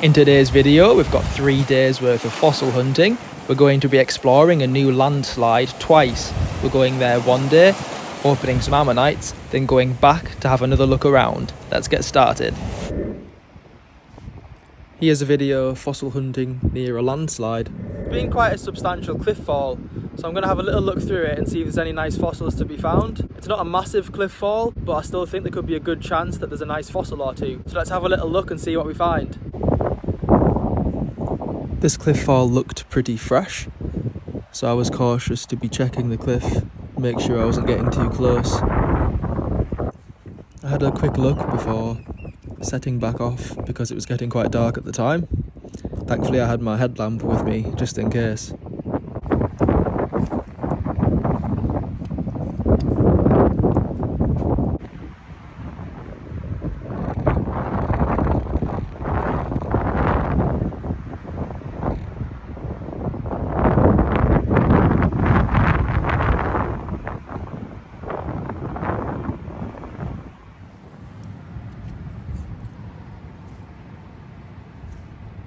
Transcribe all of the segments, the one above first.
In today's video, we've got 3 days worth of fossil hunting. We're going to be exploring a new landslide twice. We're going there one day, opening some ammonites, then going back to have another look around. Let's get started. Here's a video of fossil hunting near a landslide. It's been quite a substantial cliff fall, so I'm going to have a little look through it and see if there's any nice fossils to be found. It's not a massive cliff fall, but I still think there could be a good chance that there's a nice fossil or two. So let's have a little look and see what we find. This cliff fall looked pretty fresh, so I was cautious to be checking the cliff, make sure I wasn't getting too close. I had a quick look before setting back off because it was getting quite dark at the time. Thankfully I had my headlamp with me just in case.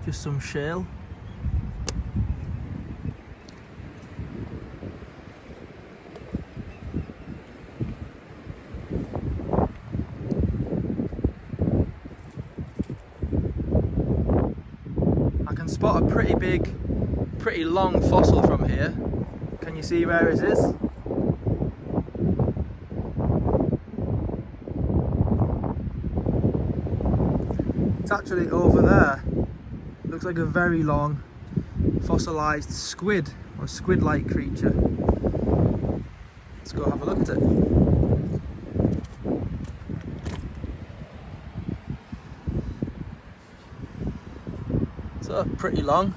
Just some shale. I can spot a pretty big, pretty long fossil from here. Can you see where it is? It's actually over there. Looks like a very long fossilised squid or squid-like creature. Let's go have a look at it. So pretty long.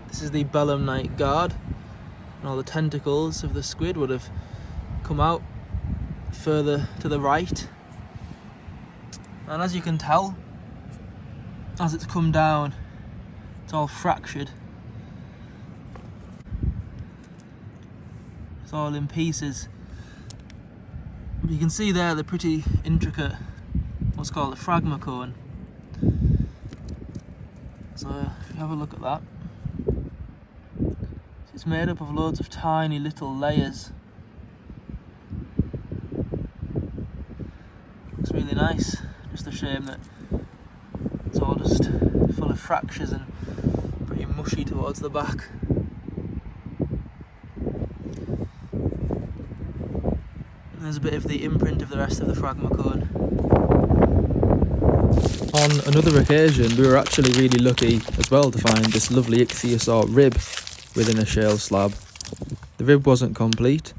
This is the belemnite guard, and all the tentacles of the squid would have come out further to the right. And as you can tell, as it's come down, it's all fractured. It's all in pieces. But you can see there the pretty intricate, what's called a fragma cone. So if you have a look at that, it's made up of loads of tiny little layers. Looks really nice. Just a shame that it's all just full of fractures and pretty mushy towards the back. There's a bit of the imprint of the rest of the fragma cone. On another occasion, we were actually really lucky as well to find this lovely ichthyosaur rib within a shale slab. The rib wasn't complete,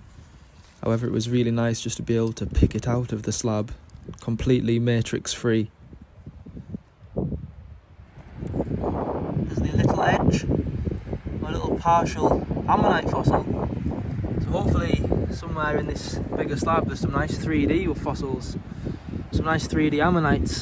however it was really nice just to be able to pick it out of the slab, completely matrix free. Edge, a little partial ammonite fossil. So hopefully somewhere in this bigger slab there's some nice 3D fossils, some nice 3D ammonites.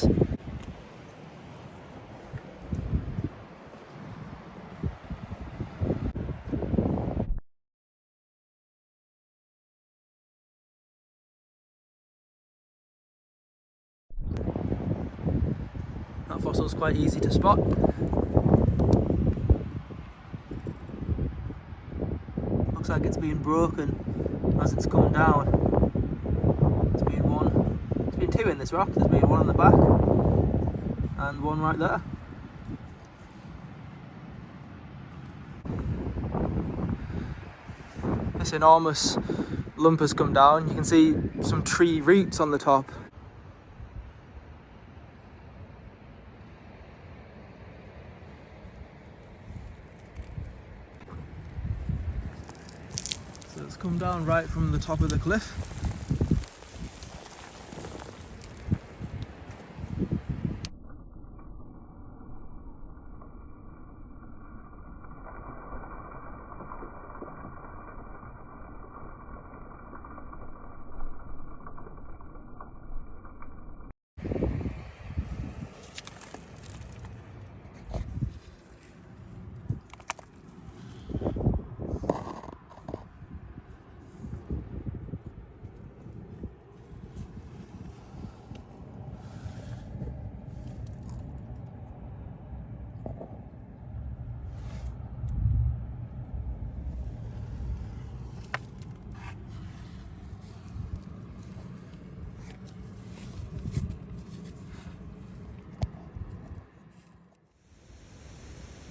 That fossil's quite easy to spot. Looks like it's been broken as it's come down. There's been 2 in this rock. There's been one on the back and one right there. This enormous lump has come down. You can see some tree roots on the top. So it's come down right from the top of the cliff.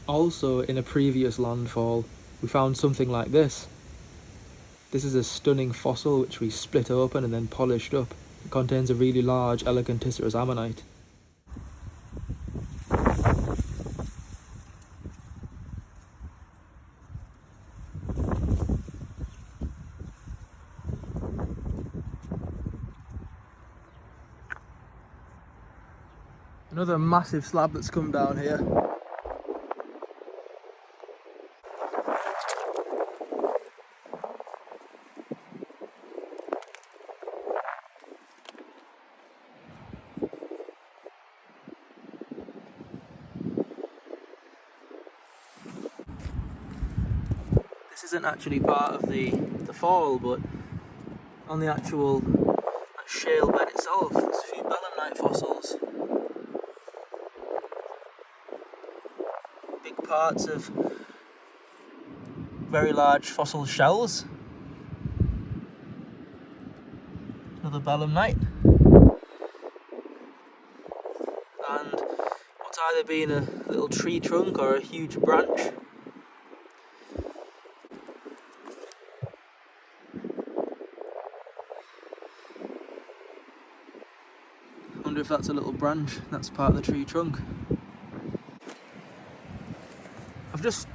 Also, in a previous landfall, we found something like this. This is a stunning fossil which we split open and then polished up. It contains a really large Elegantissarus ammonite. Another massive slab that's come down here. This isn't actually part of the fall, but on the actual shale bed itself, there's a few belemnite fossils. Big parts of very large fossil shells. Another belemnite. And what's either been a little tree trunk or a huge branch. I wonder if that's a little branch, that's part of the tree trunk. I've just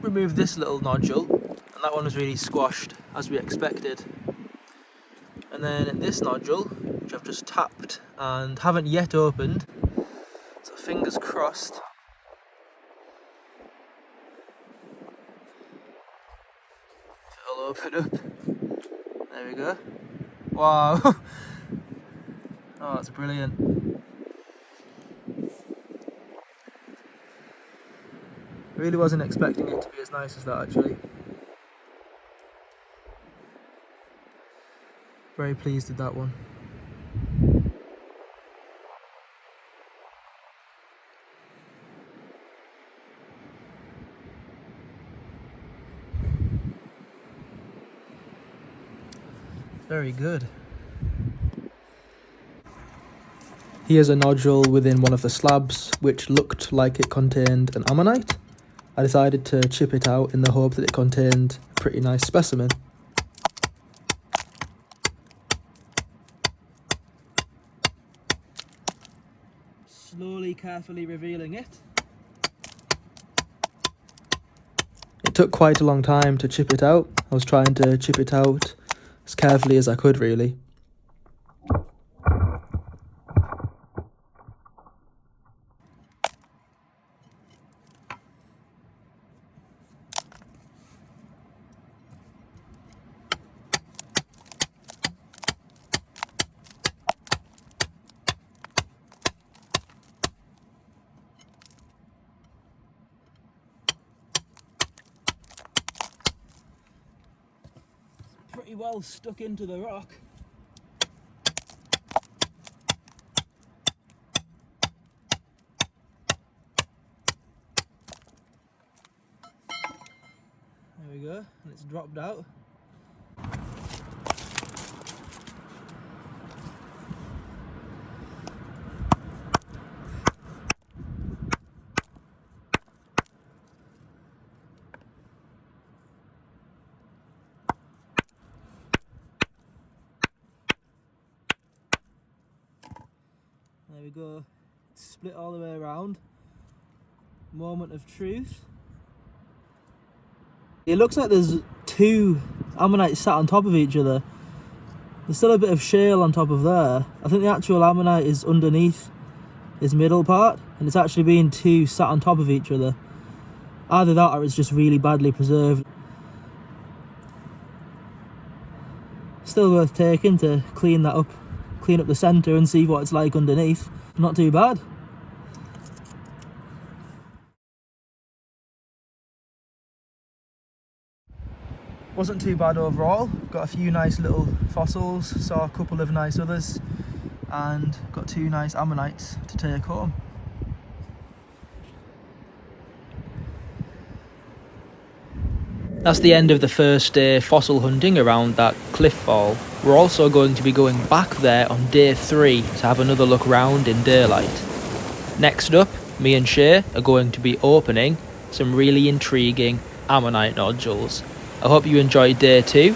removed this little nodule, and that one was really squashed as we expected. And then this nodule, which I've just tapped and haven't yet opened, so fingers crossed. It'll open up. There we go. Wow. Oh, that's brilliant. Really wasn't expecting it to be as nice as that, actually. Very pleased with that one. Very good. Here's a nodule within one of the slabs which looked like it contained an ammonite. I decided to chip it out in the hope that it contained a pretty nice specimen. Slowly, carefully revealing it. It took quite a long time to chip it out. I was trying to chip it out as carefully as I could, really. Pretty well stuck into the rock. There we go, and it's dropped out. There we go, it's split all the way around. Moment of truth. It looks like there's two ammonites sat on top of each other. There's still a bit of shale on top of there. I think the actual ammonite is underneath this middle part, and it's actually being two sat on top of each other. Either that or it's just really badly preserved. Still worth taking to clean that up, clean up the centre and see what it's like underneath. Not too bad. Wasn't too bad overall. Got a few nice little fossils, saw a couple of nice others, and got two nice ammonites to take home. That's the end of the first day fossil hunting around that cliff fall. We're also going to be going back there on day 3 to have another look round in daylight. Next up, me and Shay are going to be opening some really intriguing ammonite nodules. I hope you enjoyed day 2,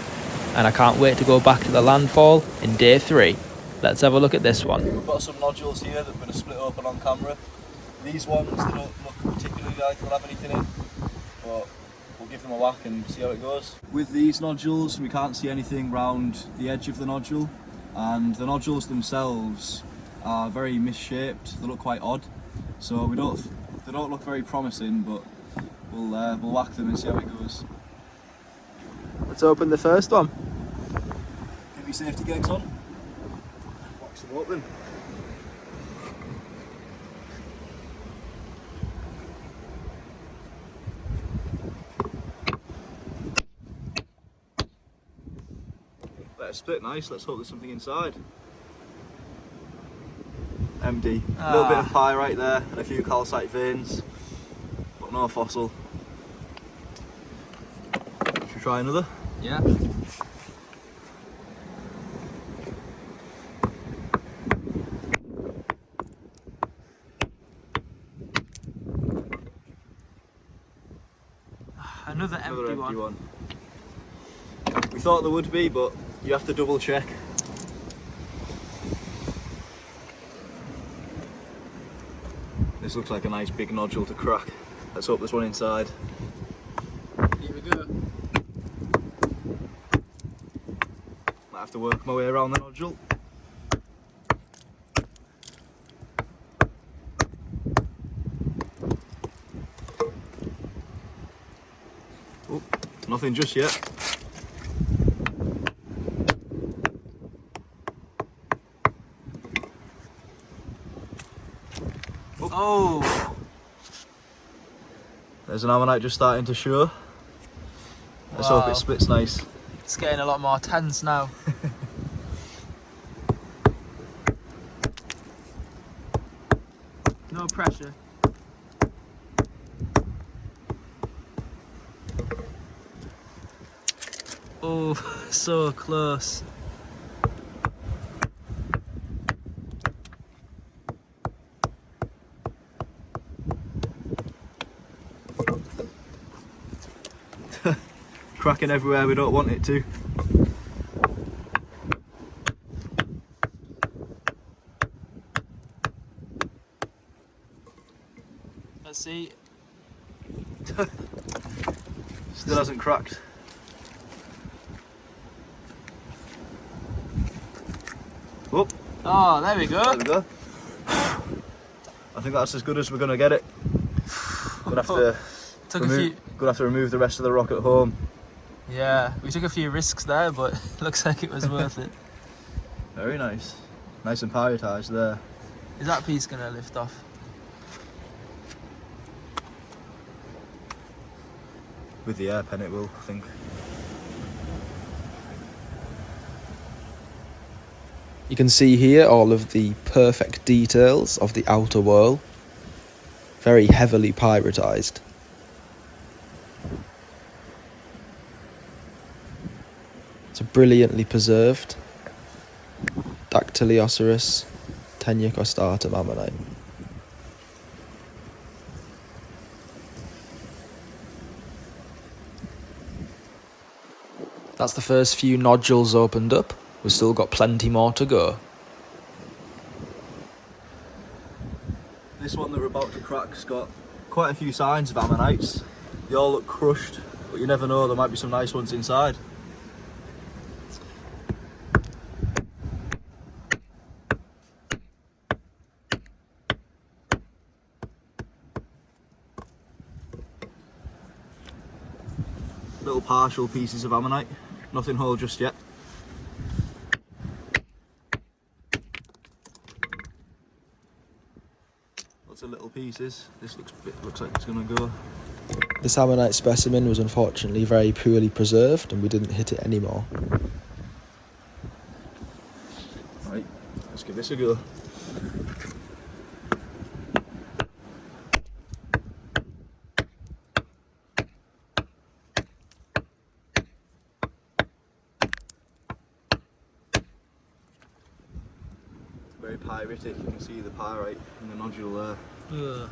and I can't wait to go back to the landfall in day 3. Let's have a look at this one. We've got some nodules here that we're going to split open on camera. These ones, they don't look particularly like they'll have anything in, but we'll give them a whack and see how it goes. With these nodules, we can't see anything round the edge of the nodule, and the nodules themselves are very misshaped. They look quite odd, so they don't look very promising, but we'll whack them and see how it goes. Let's open the first one. Get your safety gags on. Wax them open. Let it split nice, let's hope there's something inside. Empty. A little bit of pyrite there and a few calcite veins, but no fossil. Should we try another? Yeah. Another empty one. We thought there would be, but you have to double check. This looks like a nice big nodule to crack. Let's hope there's one inside. Here we go. Might have to work my way around the nodule. Oh, nothing just yet. Oh! There's an ammonite just starting to show. Let's hope it splits nice. It's getting a lot more tense now. No pressure. Oh, so close. Cracking everywhere we don't want it to. Let's see. Still hasn't cracked. Oh, Oh, there we go. there we go. I think that's as good as we're going to get it. Gonna have to remove the rest of the rock at home. Yeah, we took a few risks there, but it looks like it was worth it. Very nice. Nice and pyrotised there. Is that piece going to lift off? With the air pen it will, I think. You can see here all of the perfect details of the outer wall. Very heavily pyrotised. It's a brilliantly preserved Dactylioceras tenuicostatum ammonite. That's the first few nodules opened up. We've still got plenty more to go. This one that we're about to crack's got quite a few signs of ammonites. They all look crushed, but you never know, there might be some nice ones inside. Little partial pieces of ammonite, nothing whole just yet. Lots of little pieces. This looks like it's going to go. This ammonite specimen was unfortunately very poorly preserved and we didn't hit it anymore. Right, let's give this a go. Very pyritic, you can see the pyrite in the nodule there. Ugh.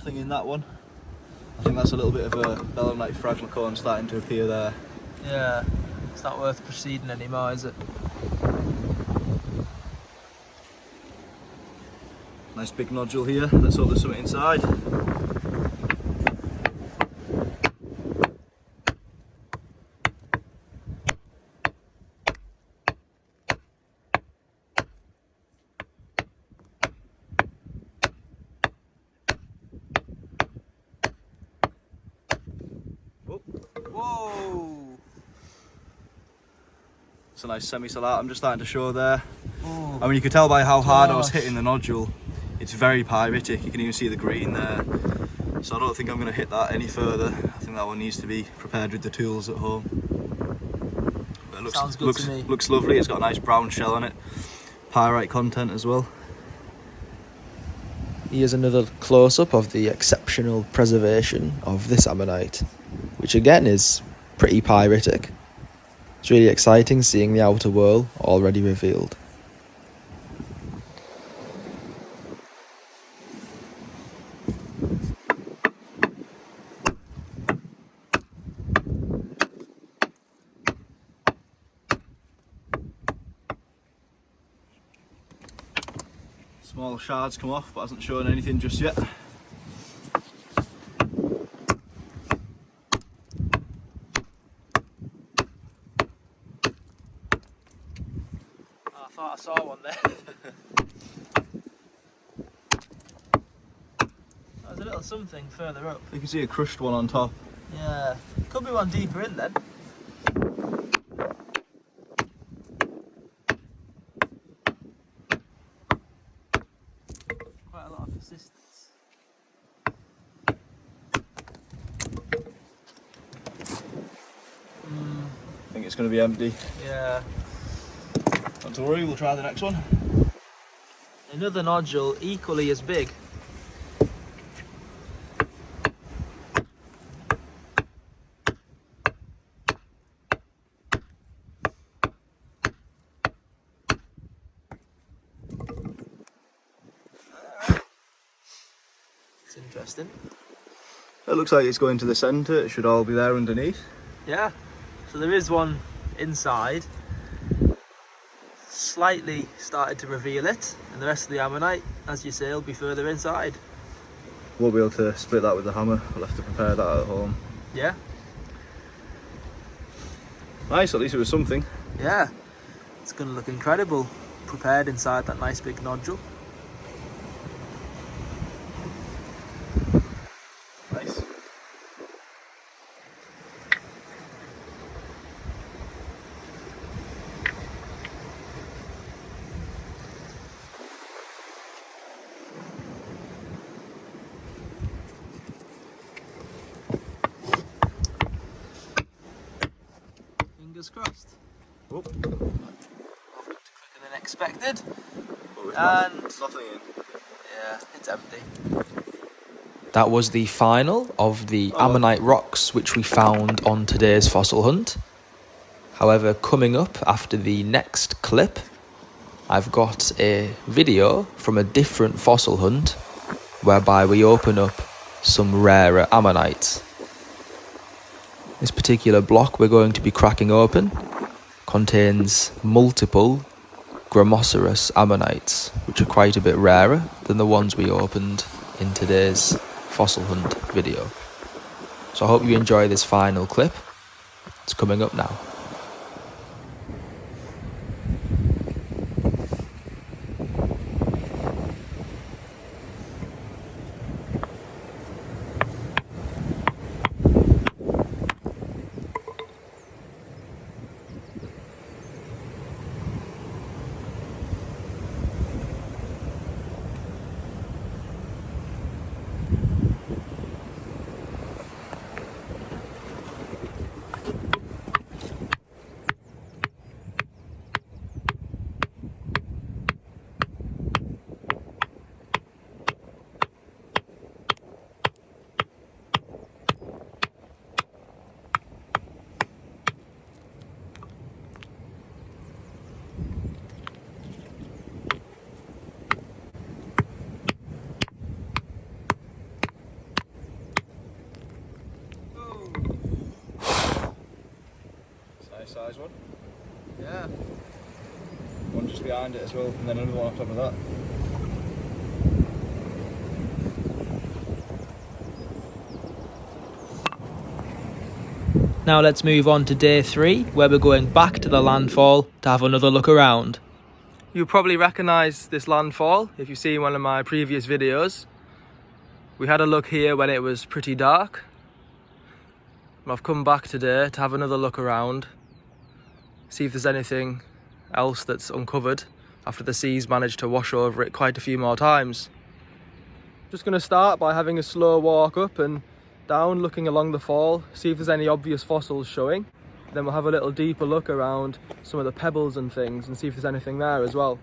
Nothing in that one. I think that's a little bit of a belemnite phragmocone starting to appear there. Yeah, it's not worth proceeding anymore, is it? Nice big nodule here. Let's hope there's something inside. Whoa! It's a nice semi-salate I'm just starting to show there. Ooh. I mean, you could tell by how hard I was Gosh. hitting the nodule. It's very pyritic, you can even see the green there. So I don't think I'm going to hit that any further. I think that one needs to be prepared with the tools at home. But it Sounds good to me. looks lovely, it's got a nice brown shell on it. Pyrite content as well. Here's another close-up of the exceptional preservation of this ammonite, which again is pretty pyritic. It's really exciting seeing the outer whorl already revealed. Small shards come off, but hasn't shown anything just yet. Oh, I thought I saw one there. There's a little something further up. You can see a crushed one on top. Yeah, could be one deeper in then. Quite a lot of persistence. I think it's going to be empty. Yeah. Not to worry, we'll try the next one. Another nodule equally as big. It's interesting. It looks like it's going to the centre, it should all be there underneath. Yeah, so there is one inside. Slightly started to reveal it, and the rest of the ammonite, as you say, will be further inside. Won't be able to split that with the hammer, we'll have to prepare that at home. Yeah, Nice, at least it was something. yeah, it's going to look incredible, prepared inside that nice big nodule. Nice. Fingers crossed. Oh, Quicker than expected. but with And- nothing in. Yeah, it's empty. That was the final of the ammonite rocks which we found on today's fossil hunt. However, coming up after the next clip, I've got a video from a different fossil hunt whereby we open up some rarer ammonites. This particular block we're going to be cracking open contains multiple Gramoceros ammonites, which are quite a bit rarer than the ones we opened in today's fossil hunt video. So I hope you enjoy this final clip. It's coming up now. Nice size one. Yeah. One just behind it as well, and then another one on top of that. Now let's move on to day 3, where we're going back to the landfall to have another look around. You'll probably recognise this landfall if you've seen one of my previous videos. We had a look here when it was pretty dark. I've come back today to have another look around, see if there's anything else that's uncovered after the seas managed to wash over it quite a few more times. Just going to start by having a slow walk up and down, looking along the fall, see if there's any obvious fossils showing. Then we'll have a little deeper look around some of the pebbles and things and see if there's anything there as well.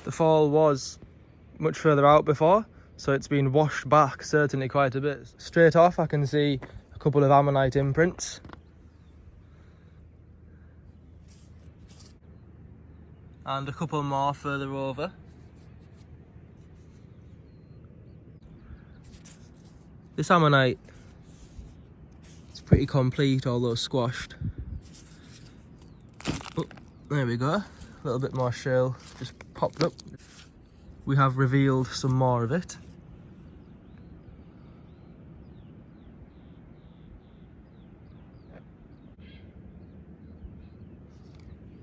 The fall was much further out before, so it's been washed back certainly quite a bit. Straight off I can see a couple of ammonite imprints. And a couple more further over. This ammonite is pretty complete, although squashed. Oh, there we go. A little bit more shale just popped up. We have revealed some more of it.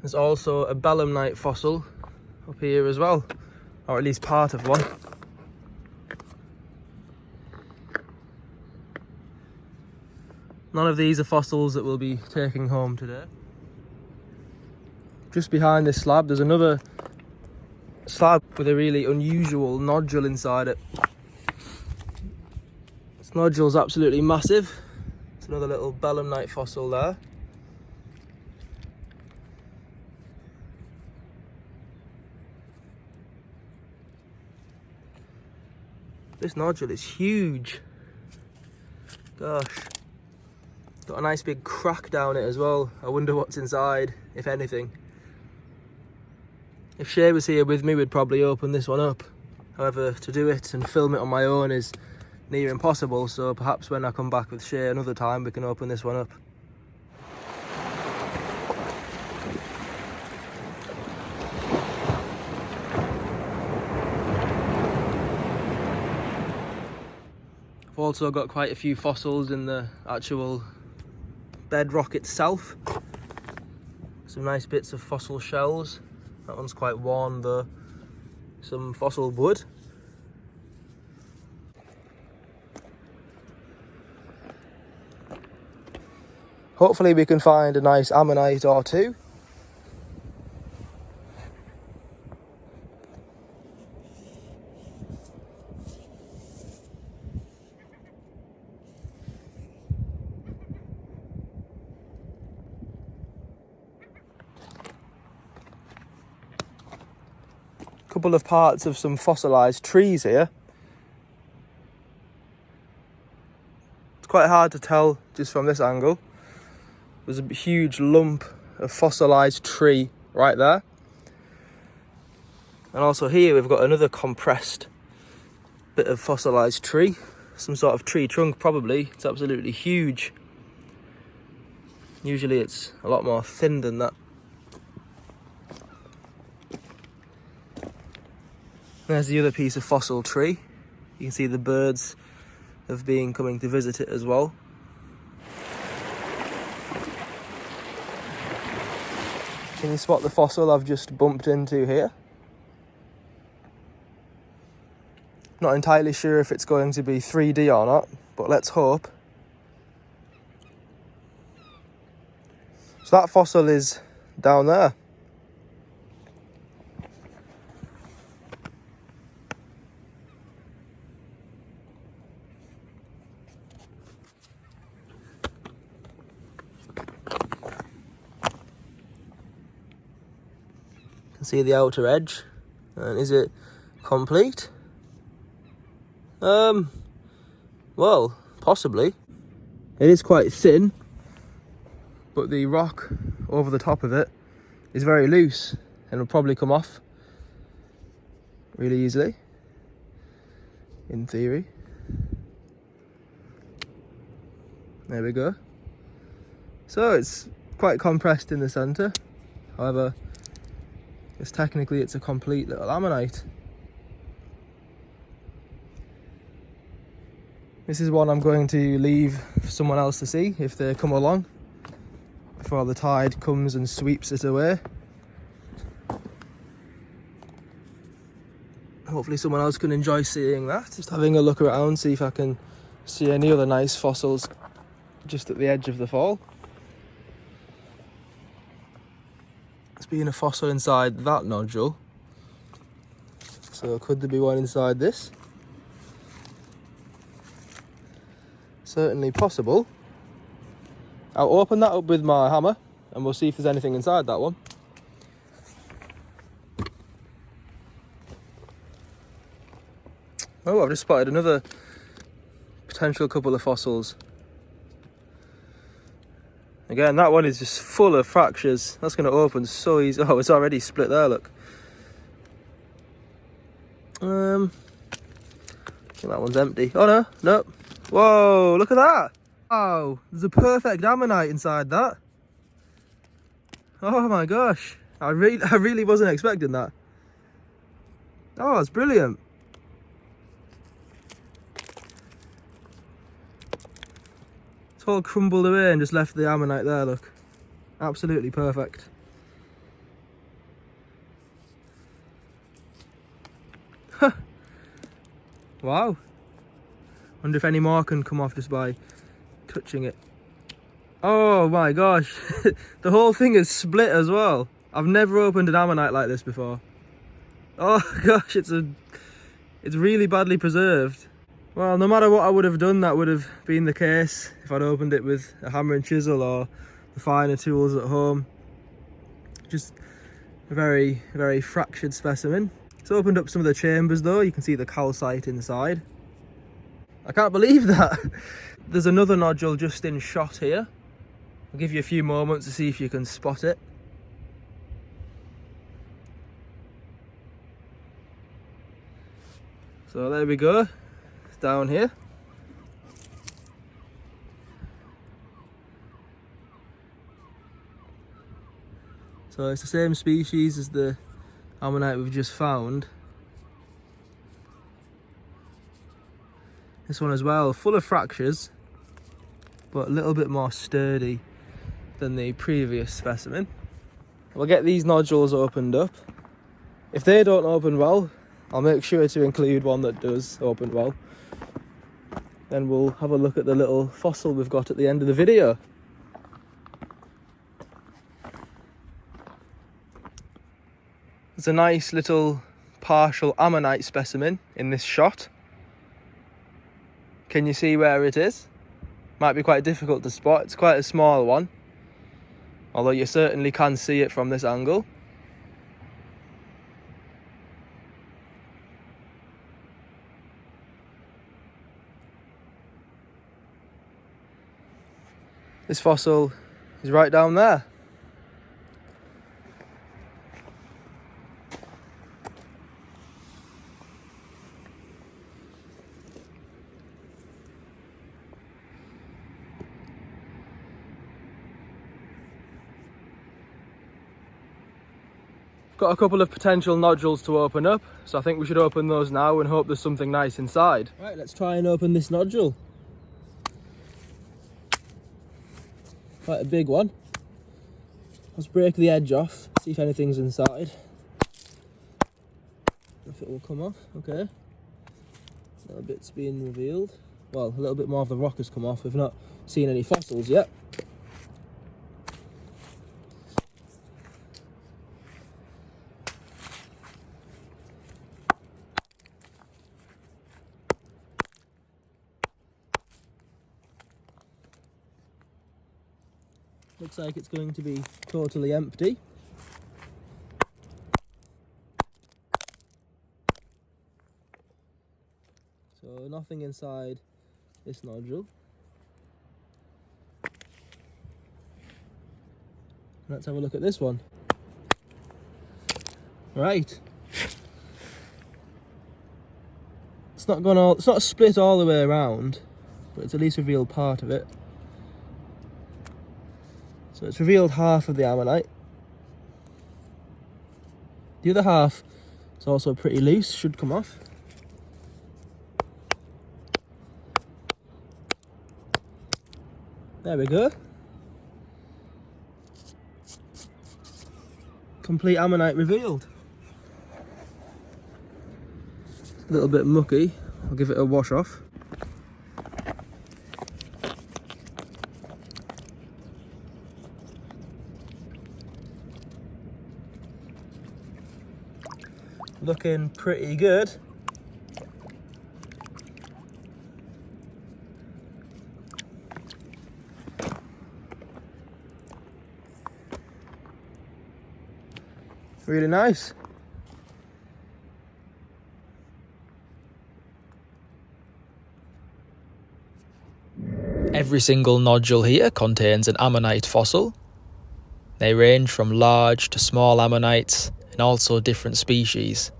There's also a belemnite fossil up here as well, or at least part of one. None of these are fossils that we'll be taking home today. Just behind this slab there's another slab with a really unusual nodule inside it. This nodule's absolutely massive. It's another little belemnite fossil there. This nodule is huge. Gosh. Got a nice big crack down it as well. I wonder what's inside, if anything. If Shay was here with me, we'd probably open this one up. However, to do it and film it on my own is near impossible, so perhaps when I come back with Shay another time, we can open this one up. I've also got quite a few fossils in the actual bedrock itself. Some nice bits of fossil shells. That one's quite worn though. Some fossil wood. Hopefully we can find a nice ammonite or two. Couple of parts of some fossilised trees here. It's quite hard to tell just from this angle. There's a huge lump of fossilised tree right there. And also here we've got another compressed bit of fossilised tree. Some sort of tree trunk probably. It's absolutely huge. Usually it's a lot more thin than that. There's the other piece of fossil tree. You can see the birds have been coming to visit it as well. Can you spot the fossil I've just bumped into here? Not entirely sure if it's going to be 3D or not, but let's hope. So that fossil is down there. See the outer edge, and is it complete? Well, possibly. It is quite thin, but the rock over the top of it is very loose and will probably come off really easily, in theory. There we go. So it's quite compressed in the centre. However, because technically it's a complete little ammonite. This is one I'm going to leave for someone else to see if they come along before the tide comes and sweeps it away. Hopefully someone else can enjoy seeing that. Just having a look around, see if I can see any other nice fossils just at the edge of the fall. There's been a fossil inside that nodule. So could there be one inside this? Certainly possible. I'll open that up with my hammer and we'll see if there's anything inside that one. Oh, I've just spotted another potential couple of fossils. Again, that one is just full of fractures. That's going to open so easy. Oh, it's already split there, look. I think that one's empty. Oh no, nope. Whoa, look at that. Wow, there's a perfect ammonite inside that. Oh my gosh. I really wasn't expecting that. Oh, it's brilliant. It's all crumbled away and just left the ammonite there, look. Absolutely perfect. Wow. Wonder if any more can come off just by touching it. Oh my gosh. The whole thing is split as well. I've never opened an ammonite like this before. Oh gosh, it's really badly preserved. Well, no matter what I would have done, that would have been the case if I'd opened it with a hammer and chisel or the finer tools at home. Just a very, very fractured specimen. It's opened up some of the chambers though. You can see the calcite inside. I can't believe that. There's another nodule just in shot here. I'll give you a few moments to see if you can spot it. So there we go. It's down here. So it's the same species as the ammonite we've just found. This one as well, full of fractures, but a little bit more sturdy than the previous specimen. We'll get these nodules opened up. If they don't open well, I'll make sure to include one that does open well. Then we'll have a look at the little fossil we've got at the end of the video. There's a nice little partial ammonite specimen in this shot. Can you see where it is? Might be quite difficult to spot. It's quite a small one, although you certainly can see it from this angle. This fossil is right down there. Got a couple of potential nodules to open up, so I think we should open those now and hope there's something nice inside. Right, let's try and open this nodule. Quite a big one. Let's break the edge off, see if anything's inside. If it will come off, okay. A little bit's being revealed. Well, a little bit more of the rock has come off. We've not seen any fossils yet. Looks like it's going to be totally empty. So nothing inside this nodule. Let's have a look at this one. Right. It's not split all the way around, but it's at least revealed part of it. So it's revealed half of the ammonite. The other half is also pretty loose, should come off. There we go. Complete ammonite revealed. A little bit mucky, I'll give it a wash off. Looking pretty good. Really nice. Every single nodule here contains an ammonite fossil. They range from large to small ammonites and also different species.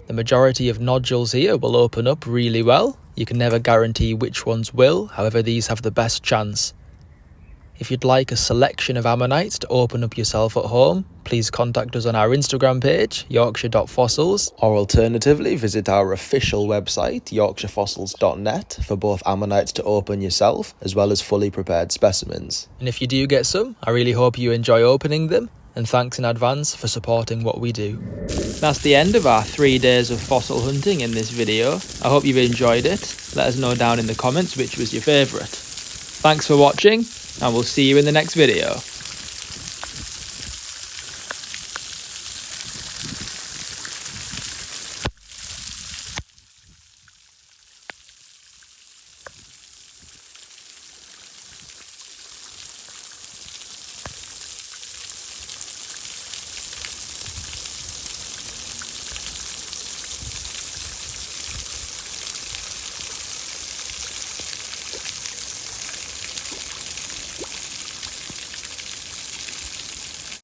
The majority of nodules here will open up really well. You can never guarantee which ones will, however these have the best chance. If you'd like a selection of ammonites to open up yourself at home, please contact us on our Instagram page, yorkshire.fossils, or alternatively visit our official website, yorkshirefossils.net, for both ammonites to open yourself, as well as fully prepared specimens. And if you do get some, I really hope you enjoy opening them, and thanks in advance for supporting what we do. That's the end of our 3 days of fossil hunting in this video. I hope you've enjoyed it. Let us know down in the comments which was your favourite. Thanks for watching, and we'll see you in the next video.